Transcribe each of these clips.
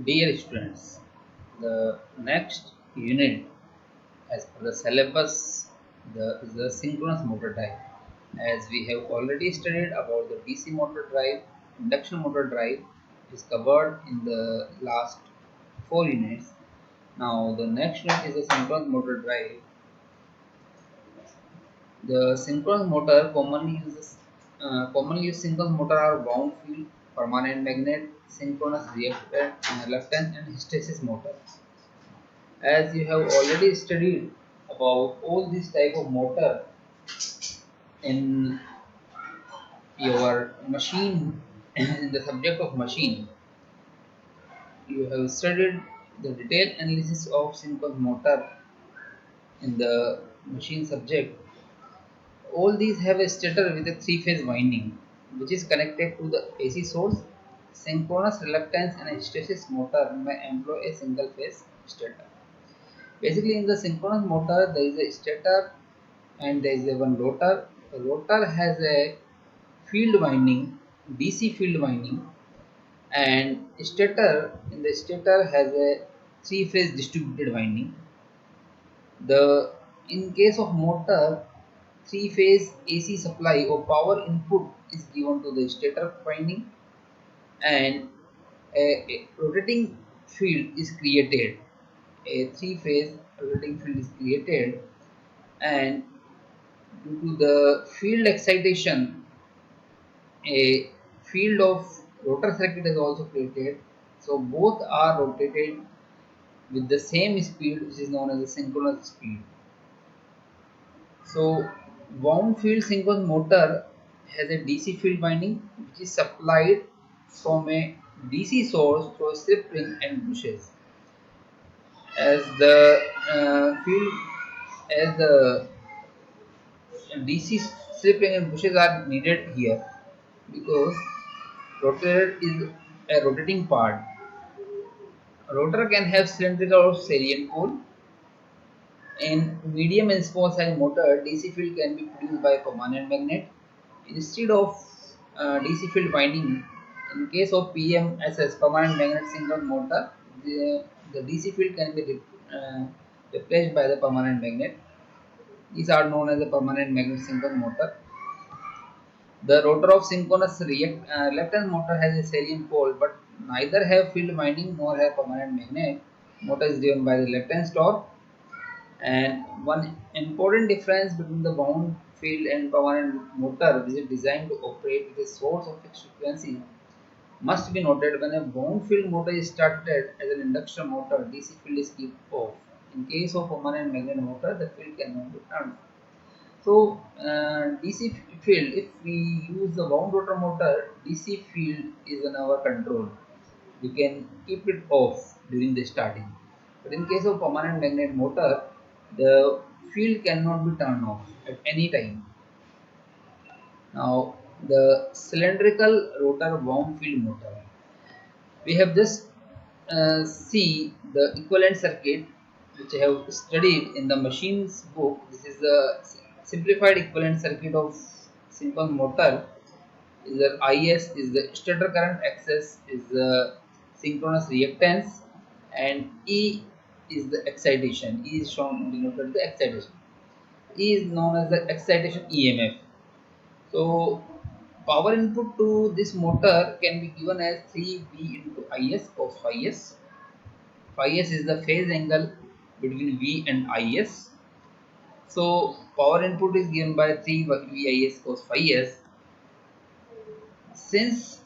Dear students, the next unit as per the syllabus is the synchronous motor drive. As we have already studied about the DC motor drive, induction motor drive is covered in the last 4 units. Now the next unit is the synchronous motor drive. The synchronous motor commonly used synchronous motor are wound field, permanent magnet, synchronous reluctance, and hysteresis motor. As you have already studied about all these type of motor in your machine in the subject of machine, you have studied the detailed analysis of synchronous motor in the machine subject. All these have a stator with a three-phase winding which is connected to the AC source. Synchronous reluctance and hysteresis motor may employ a single phase stator. Basically, in the synchronous motor, there is a stator and there is a one rotor. The rotor has a field winding, DC field winding, and stator has a three-phase distributed winding. The in case of motor, three-phase AC supply or power input is given to the stator winding, and a rotating field is created. A three-phase rotating field is created, and due to the field excitation, a field of rotor circuit is also created. So both are rotated with the same speed, which is known as the synchronous speed. So wound field synchronous motor has a DC field winding which is supplied from a DC source through a slip ring and bushes. As the field as the DC slip ring and bushes are needed here because rotor is a rotating part. A rotor can have cylindrical or salient pole. In medium and small size motor, DC field can be produced by a permanent magnet. Instead of DC field winding, in case of PMSS, permanent magnet synchronous motor, the DC field can be replaced by the permanent magnet. These are known as the permanent magnet synchronous motor. The rotor of synchronous reluctance motor has a salient pole, but neither have field winding nor have permanent magnet. Motor is driven by the reluctance torque. And one important difference between the wound field and permanent motor, which is designed to operate with a source of fixed frequency, must be noted. When a wound field motor is started as an induction motor, DC field is kept off. In case of permanent magnet motor, the field cannot be turned. So, DC field, if we use the wound rotor motor, DC field is in our control. We can keep it off during the starting. But in case of permanent magnet motor, the field cannot be turned off at any time. Now, the cylindrical rotor wound field motor. We have just see the equivalent circuit which I have studied in the machine's book. This is the simplified equivalent circuit of synchronous motor. Is the IS is the stator current, XS is the synchronous reactance, and E is the excitation. E is shown denoted the excitation. E is known as the excitation EMF. So power input to this motor can be given as 3V into IS cos phi S. Phi S is the phase angle between V and IS. So power input is given by 3VIS cos phi S. Since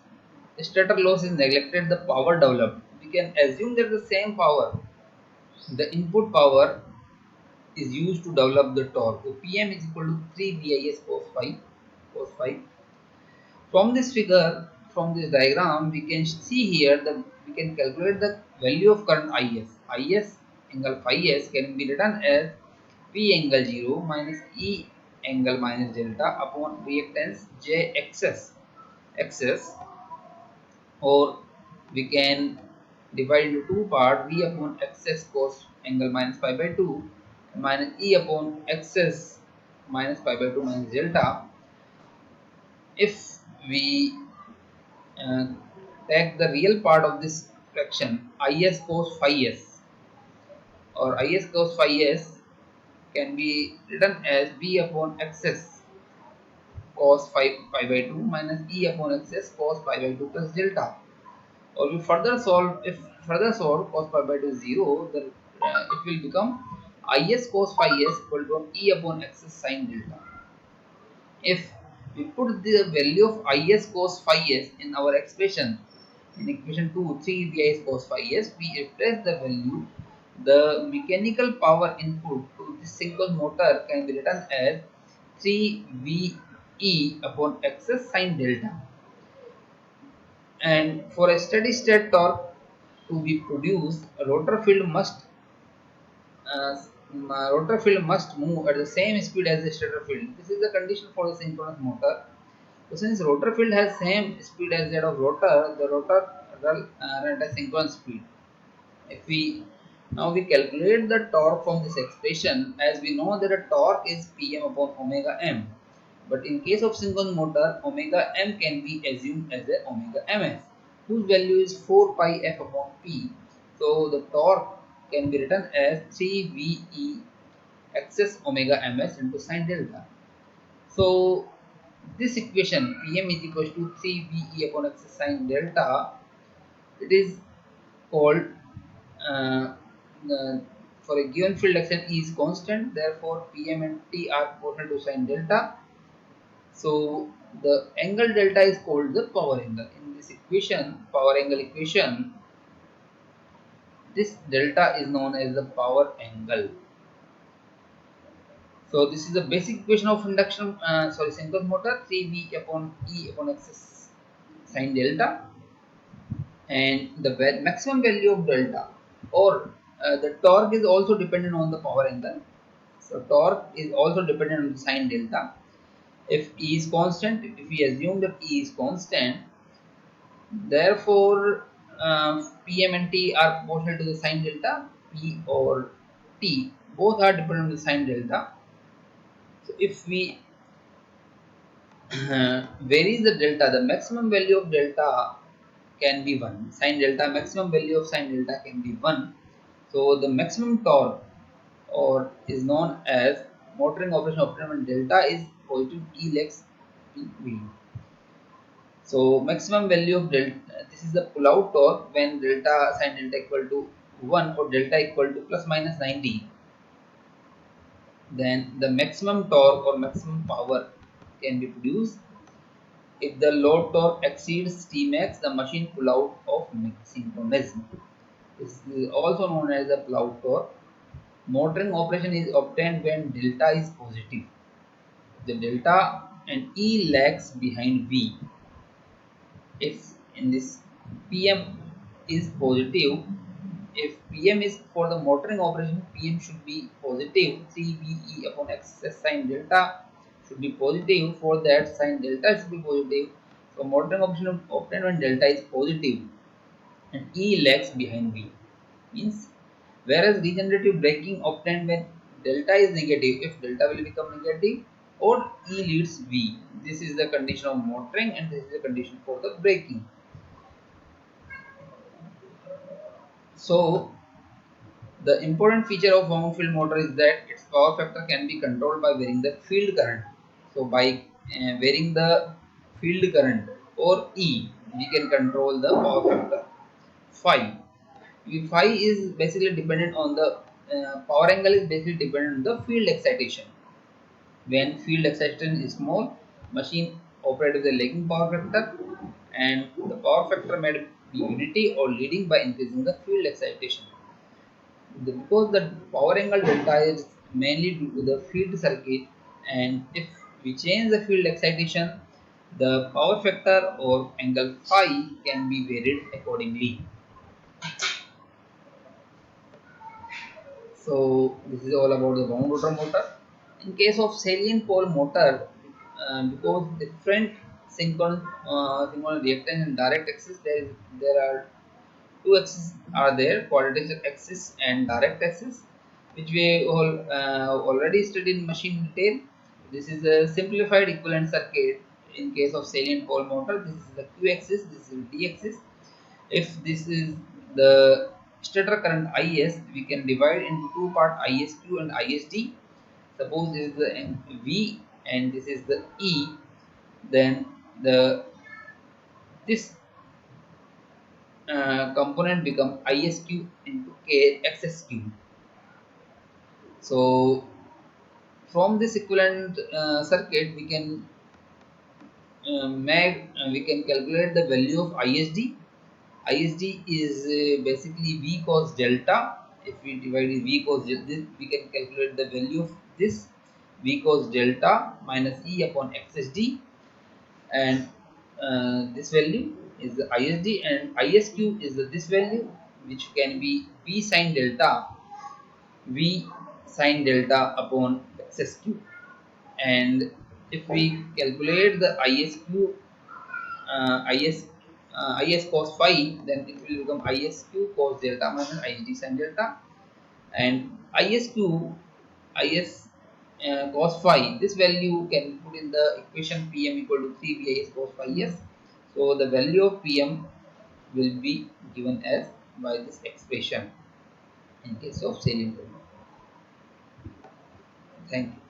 stator loss is neglected, the power developed. We can assume that the same power, the input power, is used to develop the torque. So Pm is equal to 3VIS cos phi. From this figure, from this diagram, we can see here that we can calculate the value of current IS. IS angle phi s can be written as P angle 0 minus E angle minus delta upon reactance JXS. XS, or we can divide into two parts, V upon XS cos angle minus pi by 2 minus E upon XS minus pi by 2 minus delta. If we uh, take the real part of this fraction is cos phi s, or is cos phi s can be written as b upon xs cos pi by 2 minus e upon xs cos pi by 2 plus delta. Or we further solve, if further solve cos pi by 2 0, then it will become is cos phi s equal to e upon xs sin delta. If we put the value of is cos phi s in our expression, in equation 2, 3 is cos phi s, we replace the value. The mechanical power input to this synchronous motor can be written as 3ve upon xs sin delta. And for a steady state torque to be produced, a uh, rotor field must move at the same speed as the stator field. This is the condition for the synchronous motor. So since rotor field has same speed as that of rotor, the rotor run at a synchronous speed. If we now we calculate the torque from this expression, as we know that a torque is Pm upon omega m. But in case of synchronous motor, omega m can be assumed as a omega ms, whose value is 4 pi f upon p. So the torque can be written as 3ve excess omega ms into sine delta. So this equation Pm is equal to 3ve upon excess sine delta. It is called uh, for a given field action E is constant, therefore Pm and T are proportional to sine delta. So the angle delta is called the power angle. In this equation, power angle equation, this delta is known as the power angle. So this is the basic equation of induction, synchronous motor, 3v upon E upon x sine delta, and the maximum value of delta, or the torque is also dependent on the power angle. So torque is also dependent on the sine delta. If E is constant, if we assume that E is constant, therefore Pm and T are proportional to the sine delta. P or T both are dependent on the sine delta. So if we varies the delta, the maximum value of delta can be 1. Sine delta, maximum value of sine delta can be 1. So the maximum torque or is known as motoring operation obtained when delta is positive E lakhs V. So maximum value of delta, this is the pull out torque when delta sine delta equal to 1 or delta equal to plus minus 90. Then the maximum torque or maximum power can be produced if the load torque exceeds Tmax, the machine pull out of synchronism. This is also known as the pull out torque. Motoring operation is obtained when delta is positive. The delta and E lags behind V. If in this Pm is positive, if Pm is for the motoring operation, Pm should be positive. 3ve upon x sine delta should be positive. For that, sine delta should be positive. So motoring operation obtained when delta is positive and E lags behind V. Means whereas regenerative braking obtained when delta is negative, if delta will become negative, or E leads V. This is the condition of motoring and this is the condition for the braking. So the important feature of wound field motor is that its power factor can be controlled by varying the field current. So by varying the field current or E, we can control the power factor phi. Phi is basically dependent on the power angle is basically dependent on the field excitation. When field excitation is small, machine operates with a lagging power factor, and the power factor may be unity or leading by increasing the field excitation. Because the power angle delta is mainly due to the field circuit, and if we change the field excitation, the power factor or angle phi can be varied accordingly. So this is all about the wound rotor motor. In case of salient pole motor, because different synchronous reactance and direct axis, there are two axes are there: quadratic axis and direct axis, which we all already studied in machine detail. This is a simplified equivalent circuit. In case of salient pole motor, this is the q axis, this is the d axis. If this is the stator current Is we can divide into two part, ISQ and ISD. Suppose this is the V and this is the E, then the this component become ISQ into K XSQ. So from this equivalent circuit we can calculate the value of ISD. ISD is basically V cos delta. If we divide V cos this, we can calculate the value of this V cos delta minus E upon XSD, and this value is the ISD, and ISQ is this value, which can be V sin delta, V sin delta upon XSQ. And if we calculate the ISQ, IS cos phi, then it will become ISQ cos delta minus ISD sin delta, and IS cos phi. This value can put in the equation Pm equal to 3 VIS cos phi s. So the value of Pm will be given as by this expression in case of salient value. Thank you.